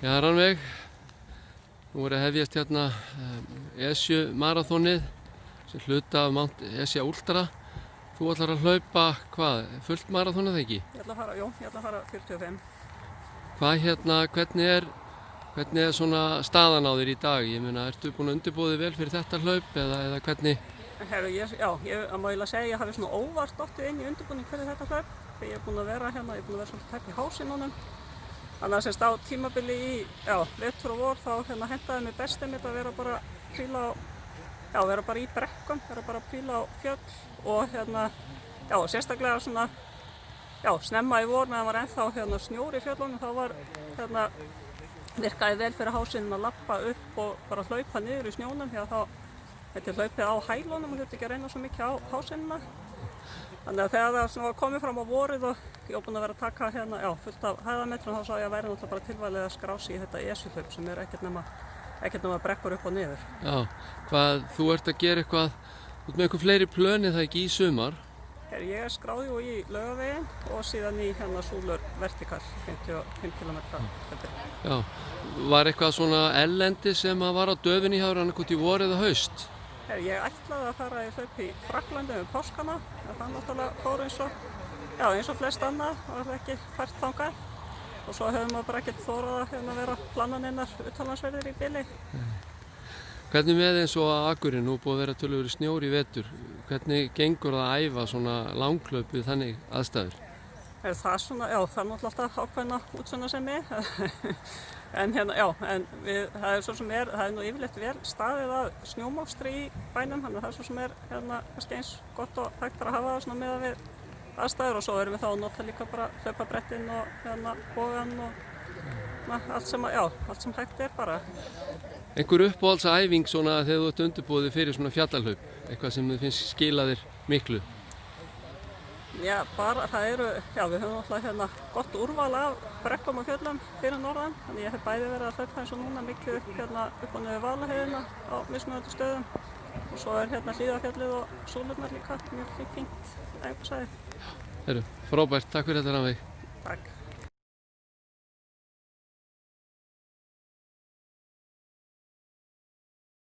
Já, Rannveig, nú að hefjast hérna Esju maraþonið sem hluta af Mount Esja Ultra. Þú ætlar að hlaupa, hvað, fullt maraþonið ekki? Ég ætla að fara 45. Hvernig er svona staðan á þér í dag? Ég meina, ertu búin að undirbúa þig vel fyrir þetta hlaup eða hvernig? Herru, ég má eiginlega segja að ég hafi svona óvart dottið inn í undirbúning fyrir þetta hlaup. Þegar ég er búin að vera hérna, ég er búin að vera svolítið tæp í hálsinunum. Þannig að semst á tímabili í vetur og vor þá hentaði mér best einmitt að vera bara að príla á, vera bara í brekkum, vera bara að príla á fjöll og sérstaklega svona, snemma í vor meðan var ennþá snjór í fjöllunum, þá var virkaði vel fyrir hálsinn að lappa upp og bara hlaupa niður í snjónum því að þá þetta er hlaupið á hælunum og þurfti ekki að reyna svo mikið á hálsinnina. Þannig að þegar það var komið fram á vorið og ég var búin að vera að taka fullt af hæðametrum, þá sá ég að væri náttúrulega bara tilvalið að skrá sig í þetta Esjuhlaup sem er ekkert nema brekkur upp og niður. Já, þú ert að gera eitthvað, þú ert með eitthvað fleiri plön það ekki í sumar? Ég er skráð í Laugaveginn og síðan í Súlur Vertikal, 55 km. Já, var eitthvað svona ellendi sem var á döfinni hjá þér annað í vor eða haust? Ég ætlaði að fara í hlaup í Frakklandi páskana, en það náttúrulega fór eins og flest annað og það ekki fært þangað. Og svo hefur maður bara ekkert þorað að vera plananirnar utanlandsferðir í bili. Hvernig með eins og að Akurinn, nú búið að vera töluverður snjór í vetur, hvernig gengur það að æfa svona langhlaup við þannig aðstæður? Það er náttúrulega alltaf ákveðna útsjónarsemi, en það er svo sem það er nú yfirleitt vel staðið að snjómokstri í bænum, þannig að það er svo sem kannski eins gott og hægt að hafa það svona miðað við aðstæður og svo erum við þá að nota líka bara hlaupabrettinn og bogann og allt sem hægt er bara. Einhver uppáhaldsæfing svona þegar þú ert undirbúið fyrir svona fjallahlaup, eitthvað sem þið finnst skila þér miklu? Já, bara það við höfum náttúrulega gott úrval af brekkum og fjöllum fyrir norðan, þannig ég hef bæði verið að hlaupa eins og núna mikið upp og niður Valaheiðina á mismunandi stöðum og svo er Hlíðarfjallið og Súlurnar líka mjög fínt æfingasvæði. Frábært, takk fyrir þetta Rannveig. Takk.